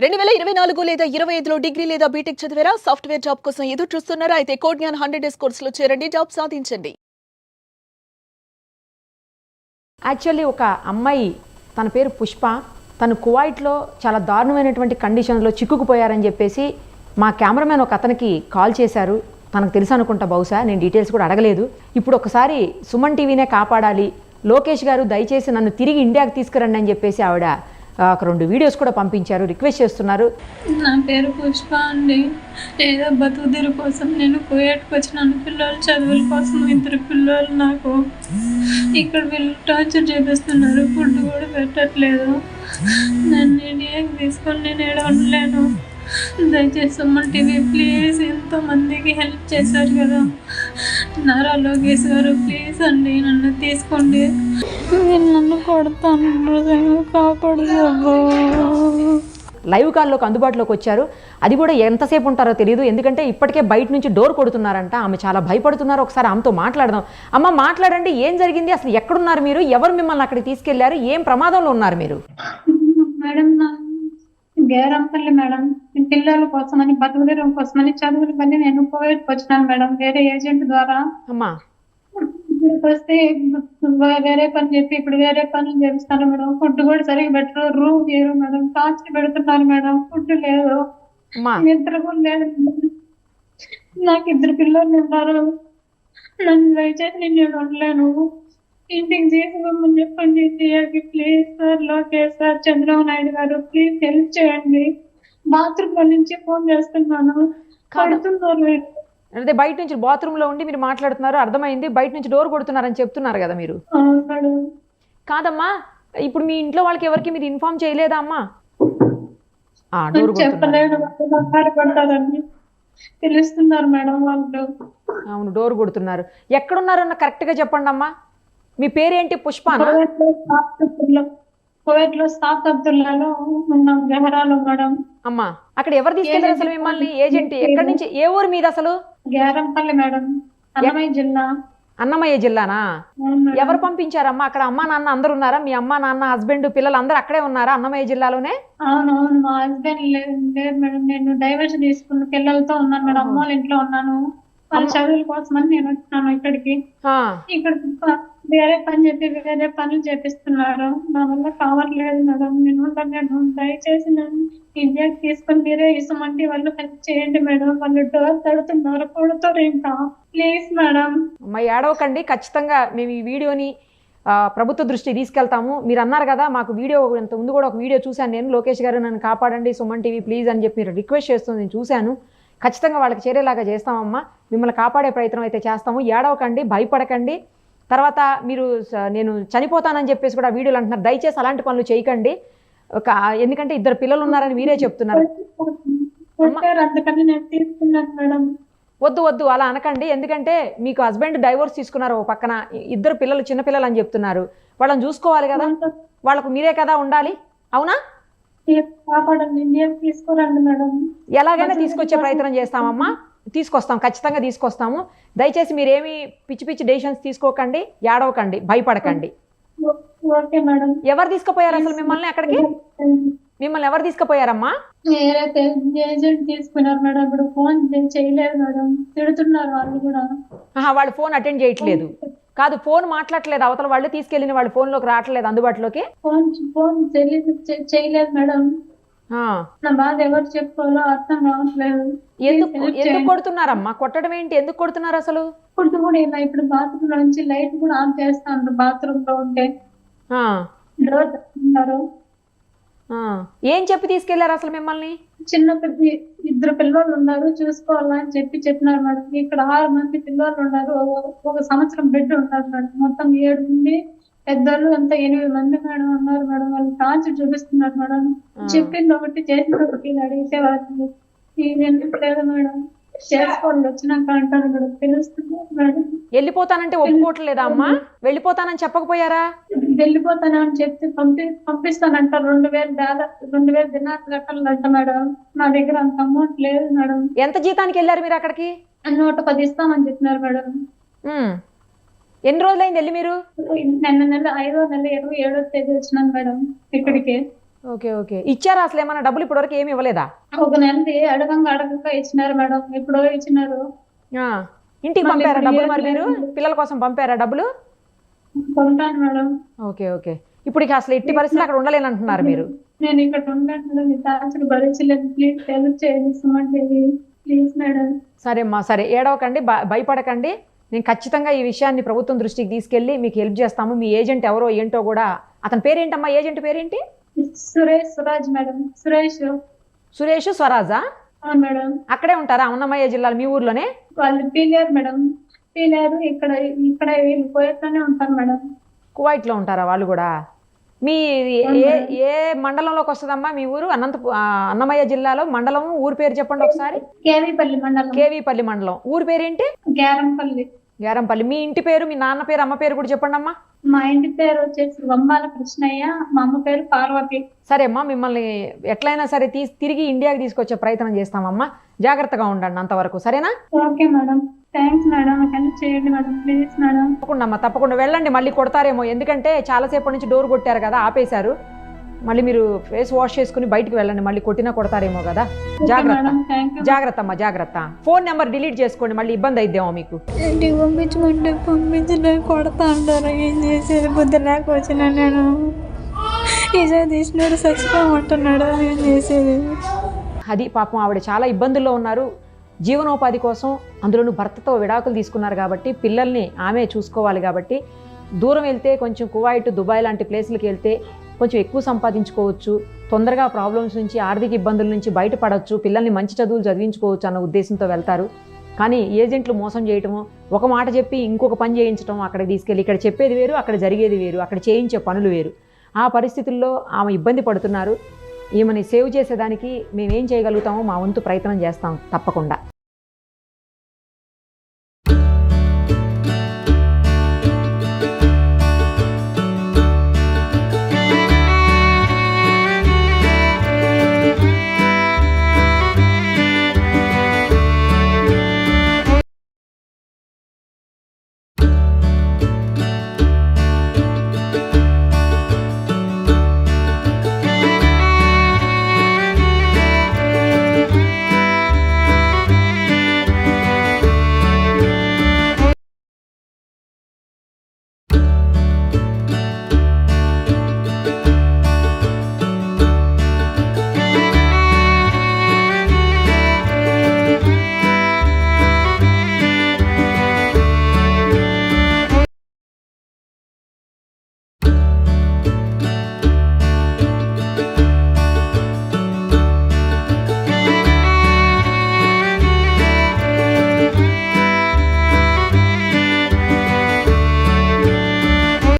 2024 లేదా 25లో డిగ్రీ లేదా బీటెక్ చదివారా? సాఫ్ట్వేర్ జాబ్ కోసం ఎదురు చూస్తున్నారా? అయితే కోడ్ జ్ఞాన్ 100 డేస్ కోర్సులో చేరండి, జాబ్ సాధించండి. యాక్చువల్లీ ఒక అమ్మాయి, తన పేరు పుష్ప, తను కువైట్లో చాలా దారుణమైనటువంటి కండిషన్లో చిక్కుకుపోయారని చెప్పేసి మా కెమెరామెన్ ఒక అతనికి కాల్ చేశారు. తనకు తెలుసు అనుకుంటా, బహుశా నేను డీటెయిల్స్ కూడా అడగలేదు. ఇప్పుడు ఒకసారి సుమన్ టీవీనే కాపాడాలి, లోకేష్ గారు దయచేసి నన్ను తిరిగి ఇండియాకి తీసుకురండి అని చెప్పేసి ఆవిడ ఒక 2 వీడియోస్ కూడా పంపించారు, రిక్వెస్ట్ చేస్తున్నారు. నా పేరు పుష్ప అండి. ఏదో బతుకుదీరు కోసం నేను కువైట్కి వచ్చినాను. పిల్లలు చదువుల కోసం 2 పిల్లలు నాకు. ఇక్కడ వీళ్ళు టార్చర్ చేపిస్తున్నారు, ఫుడ్ కూడా పెట్టట్లేదు. నన్ను ఇండియాకి తీసుకొని నేను ఏడ ఉండలేను. దయచేసి సుమన్ టీవీ ప్లీజ్, ఎంతో మందికి హెల్ప్ చేశారు కదా నారా లోకేష్ గారు, ప్లీజ్ అండి నన్ను తీసుకోండి. నేను నన్ను కొడతాను, కాపాడు. లైవ్ కాల్లోకి అందుబాటులోకి వచ్చారు. అది కూడా ఎంతసేపు ఉంటారో తెలియదు, ఎందుకంటే ఇప్పటికే బయట నుంచి డోర్ కొడుతున్నారంట. ఆమె చాలా భయపడుతున్నారు. ఒకసారి ఆమెతో మాట్లాడదాం. అమ్మ మాట్లాడండి, ఏం జరిగింది, అసలు ఎక్కడున్నారు మీరు, ఎవరు మిమ్మల్ని అక్కడికి తీసుకెళ్లారు, ఏం ప్రమాదంలో ఉన్నారు మీరు? మేడం, గేరంపల్లి మేడం, పిల్లల కోసమని, బతుకుదీరం కోసమని, చదువుల పని నేను కువైట్కి వచ్చినాను మేడం, వేరే ఏజెంట్ ద్వారా. అమ్మా వస్తే వేరే పని చెప్పి ఇప్పుడు వేరే పనులు చేపిస్తాను మేడం. ఫుడ్ కూడా సరిగ్గా పెట్టరు, రూమ్ లేరు మేడం, టార్చర్ పెడుతున్నారు మేడం, ఫుడ్ లేదు, నిద్ర కూడా లేదు. నాకు 2 పిల్లలు ఉన్నారు. నన్ను దయచేసి నేను ఉండలేను, ఇంటికి తీసుకోమని చెప్పండి ఇండియాకి please sir. Lokesh sir, Chandrababu Naidu గారు ప్లీజ్ హెల్ప్ చేయండి. బాత్రూమ్ నుంచి ఫోన్ చేస్తున్నాను, కడుతున్నారు. అంటే బయట నుంచి బాత్రూమ్ లో ఉండి మీరు మాట్లాడుతున్నారు, అర్థమైంది. బయట నుంచి డోర్ కొడుతున్నారని చెప్తున్నారు కదా మీరు. కాదమ్మా, ఇప్పుడు మీ ఇంట్లో వాళ్ళకి ఎవరికి మీరు ఇన్ఫార్మ్ చేయలేదా అమ్మా? డోర్ చెప్పలేదు, తెలుస్తున్నారు మేడం వాళ్ళు. అవును, డోర్ కొడుతున్నారు. ఎక్కడున్నారన్న కరెక్ట్ గా చెప్పండి అమ్మా. మీ పేరేంటి? పుష్పనా? కువైట్ లో సాత్ అబ్దుల్లాలో ఉన్నాం, జహరాలో మేడం. అమ్మా, అక్కడ ఎవరు తీసుకెళ్లారు అసలు మిమ్మల్ని? ఏజెంట్ ఎక్కడి నుంచి, ఏ ఊరు మీద అసలు? గేరంపల్లి మేడం, అన్నమయ్య జిల్లా. అన్నమయ్య జిల్లానా? ఎవరు పంపించారమ్మా? అక్కడ అమ్మా నాన్న అందరు ఉన్నారా? మీ అమ్మా నాన్న, హస్బెండ్, పిల్లలు అందరూ అక్కడే ఉన్నారా అన్నమయ్య జిల్లాలోనే? అవునవును, మా హస్బెండ్ లేదు మేడం. నేను డైవర్స్ తీసుకున్న పిల్లలతో ఉన్నాను మేడం, అమ్మ వాళ్ళ ఇంట్లో ఉన్నాను. వాళ్ళ చదువుల కోసమని నేను వచ్చినాను ఇక్కడికి. ఇక్కడ వేరే పని చెప్పి వేరే పనులు చేపిస్తున్నారు, నా వల్ల కావట్లేదు మేడం. నేను దయచేసి నన్ను ఇండియాకి తీసుకొని మీరే ఇసమంటే వాళ్ళు హెల్ప్ చేయండి మేడం. వాళ్ళు డోర్ తడుతున్నారు, కొడుతారు ఇంకా, ప్లీజ్ మేడం. అమ్మాయి ఏడవకండి, ఖచ్చితంగా మేము ఈ వీడియోని ప్రభుత్వ దృష్టికి తీసుకెళ్తాము. మీరు అన్నారు కదా మాకు వీడియో, ఇంత ముందు కూడా ఒక వీడియో చూశాను నేను, లోకేష్ గారు నన్ను కాపాడండి సుమన్ టీవీ ప్లీజ్ అని చెప్పి మీరు రిక్వెస్ట్ చేస్తుంది నేను చూశాను. ఖచ్చితంగా వాళ్ళకి చేరేలాగా చేస్తామమ్మా, మిమ్మల్ని కాపాడే ప్రయత్నం అయితే చేస్తాము. ఏడవకండి, భయపడకండి. తర్వాత మీరు నేను చనిపోతానని చెప్పేసి కూడా వీడియోలు అంటున్నారు. దయచేసి అలాంటి పనులు చేయకండి, ఎందుకంటే 2 పిల్లలు ఉన్నారని మీరే చెప్తున్నారు. వద్దు వద్దు అలా అనకండి, ఎందుకంటే మీకు హస్బెండ్ డైవోర్స్ తీసుకున్నారు, ఒక పక్కన 2 పిల్లలు, చిన్న పిల్లలు అని చెప్తున్నారు. వాళ్ళని చూసుకోవాలి కదా, వాళ్ళకు మీరే కదా ఉండాలి, అవునా? ఎలాగైనా తీసుకొచ్చే ప్రయత్నం చేస్తామమ్మా, తీసుకొస్తాం, ఖచ్చితంగా తీసుకొస్తాము. దయచేసి మీరేమి పిచ్చి పిచ్చి డెసిషన్స్ తీసుకోకండి, ఏడవకండి, భయపడకండి. ఎవరు తీసుకుపోయారు అసలు మిమ్మల్ని అక్కడికి? మిమ్మల్ని ఎవరు తీసుకుపోయారమ్మా? తీసుకున్నారు మేడం. ఇప్పుడు ఫోన్ చేయలేదు మేడం, తిడుతున్నారు వాళ్ళు కూడా. వాళ్ళు ఫోన్ అటెండ్ చేయట్లేదు కాదు, ఫోన్ మాట్లాడలేదు అవతల వాళ్ళు, తీసుకెళ్ళిన వాళ్ళు ఫోన్ లోకి రావట్లేదు అందుబాటులోకి. ఫోన్ చేయలేదు మేడం. నా బాధ ఎవరు చెప్పుకోవాలో అర్థం కావట్లేదు. ఎందుకు కొడుతున్నారమ్మా? కొట్టడం ఏంటి, ఎందుకు కొడుతున్నారు అసలు? ఫుడ్ కూడా ఇలా, ఇప్పుడు బాత్రూమ్ లో నుంచి లైట్ కూడా ఆన్ చేస్తాను, బాత్రూమ్ లో ఉంటే డోర్ తెస్తున్నారు. ఏం చెప్పి తీసుకెళ్లారు అసలు మిమ్మల్ని? చిన్న 2 పిల్లలు ఉన్నారు, చూసుకోవాలని చెప్పినారు మేడం. ఇక్కడ 6 మంది పిల్లలు ఉన్నారు, 1 సంవత్సరం బిడ్డ ఉన్నారు మేడం. మొత్తం 7 మంది పెద్దలు, అంతా 8 మంది మేడం ఉన్నారు మేడం. వాళ్ళు టార్చర్ చూపిస్తున్నారు మేడం. చెప్పింది ఒకటి, చేసిన ఒకటి, అడిగితే వాళ్ళు ఎందుకు లేదు మేడం, చేసుకోండి వచ్చినాక అంటారు మేడం. తెలుస్తుంది మేడం. వెళ్ళిపోతానంటే ఒప్పుకోవట్లేదా అమ్మా? వెళ్ళిపోతానని చెప్పకపోయారా? వెళ్ళిపోతానని చెప్తే పంపిస్తానంటారు. 2000 దినాలు కట్టాలంట మేడం. నా దగ్గర అంత అమౌంట్ లేదు మేడం. ఎంత జీతానికి వెళ్ళారు మీరు అక్కడికి? 110 ఇస్తామని చెప్పినారు మేడం. ఎన్ని రోజులైంది వెళ్ళి మీరు? నిన్న నెల 5వ నెల 27వ తేదీ వచ్చినాను మేడం ఇక్కడికి. Okay okay. ఇచ్చారా అసలు ఏమన్నా డబ్బులు ఇప్పటివరకు ఏమి ఇవ్వలేదా? ఒక నెలది అడగంగా ఇచ్చినారు మేడం, ఎప్పుడో ఇచ్చినారు. ఆ, ఇంటికి మళ్ళీ పంపారా ఇప్పుడు డబ్బులు? మరి ఇవ్వట్లేదు. మీరు పిల్లల కోసం పంపారా డబ్బులు? కొంటాను మేడం. Okay okay. ఇప్పుడు ఇక అసలు ఎట్టి పరిస్థితులు అక్కడ ఉండలేనంటున్నారు మీరు. నేను ఇక్కడ ఉంటాను, మీ టార్చర్ భరించలేదు, ప్లీజ్ హెల్ప్ చేయండి సుమన్ టీవీ, ప్లీజ్ మేడం. సరే అమ్మా, సరే ఏడవకండి, భయపడకండి. నేను ఖచ్చితంగా ఈ విషయాన్ని ప్రభుత్వం దృష్టికి తీసుకెళ్ళి మీకు హెల్ప్ చేస్తాము. మీ ఏజెంట్ ఎవరో ఏంటో కూడా, అతని పేరేంటమ్మా, ఏజెంట్ పేరేంటి? సురాజ్ మేడం. సురేష్ స్వరాజా? అవును మేడం. అక్కడే ఉంటారా అన్నమయ్య జిల్లాలో మీ ఊర్లోనే? వాళ్ళు పీలేరు మేడం, పీలేరు. ఇక్కడ వీళ్ళు కోయట్లోనే ఉంటారు మేడం. కువైట్లో ఉంటారా వాళ్ళు కూడా? మీ ఏ మండలంలోకి వస్తుందమ్మా మీ ఊరు? అన్నమయ్య జిల్లాలో మండలం ఊరు పేరు చెప్పండి ఒకసారి. కేవీపల్లి మండలం. కేవీపల్లి మండలం. ఊరు పేరేంటి? గ్యారంపల్లి. గ్యారంపల్లి. మీ ఇంటి పేరు, మీ నాన్న పేరు, అమ్మ పేరు కూడా చెప్పండి అమ్మా. మా ఇంటి పేరు వచ్చేసి వమ్మాల కృష్ణయ్య, మా అమ్మ పేరు పార్వతి. సరే అమ్మా, మిమ్మల్ని ఎట్లయినా సరే తిరిగి ఇండియాకి తీసుకొచ్చే ప్రయత్నం చేస్తామమ్మా. జాగ్రత్తగా ఉండండి అంతవరకు, సరేనా? Okay madam, thanks madam, help చేయండి మేడం, ప్లీజ్ మేడం. తప్పకుండా అమ్మా, తప్పకుండా వెళ్ళండి. మళ్ళీ కొడతారేమో, ఎందుకంటే చాలాసేపటి నుంచి డోర్ కొట్టారు కదా, ఆపేశారు. మళ్ళీ మీరు ఫేస్ వాష్ చేసుకుని బయటికి వెళ్ళండి, మళ్ళీ కొట్టినా కొడతారేమో కదా. జాగ్రత్త, జాగ్రత్త అమ్మా, జాగ్రత్త. ఫోన్ నెంబర్ డిలీట్ చేసుకోండి, మళ్ళీ ఇబ్బంది అయిద్దేమో మీకు. ఇంటికి పంపించలే, కొడతా అంటారు. ఏం చేసేది, బుద్ధి లేక వచ్చిన నేను. ఈసారి తీసినాడు, చచ్చిపోమంటున్నాడు, ఏం చేసేది? అది పాపం, ఆవిడ చాలా ఇబ్బందుల్లో ఉన్నారు. జీవనోపాధి కోసం, అందులోనూ భర్తతో విడాకులు తీసుకున్నారు కాబట్టి పిల్లల్ని ఆమె చూసుకోవాలి కాబట్టి, దూరం వెళ్తే కొంచెం కువైట్, దుబాయ్ లాంటి ప్లేసులకి వెళ్తే కొంచెం ఎక్కువ సంపాదించుకోవచ్చు, తొందరగా ప్రాబ్లమ్స్ నుంచి, ఆర్థిక ఇబ్బందుల నుంచి బయటపడవచ్చు, పిల్లల్ని మంచి చదువులు చదివించుకోవచ్చు అన్న ఉద్దేశంతో వెళ్తారు. కానీ ఏజెంట్లు మోసం చేయటము, ఒక మాట చెప్పి ఇంకొక పని చేయించడం, అక్కడికి తీసుకెళ్ళి ఇక్కడ చెప్పేది వేరు, అక్కడ జరిగేది వేరు, అక్కడ చేయించే పనులు వేరు. ఆ పరిస్థితుల్లో ఆమె ఇబ్బంది పడుతున్నారు. ఈమెని సేవ్ చేసేదానికి మేమేం చేయగలుగుతామో మా వంతు ప్రయత్నం చేస్తాం తప్పకుండా.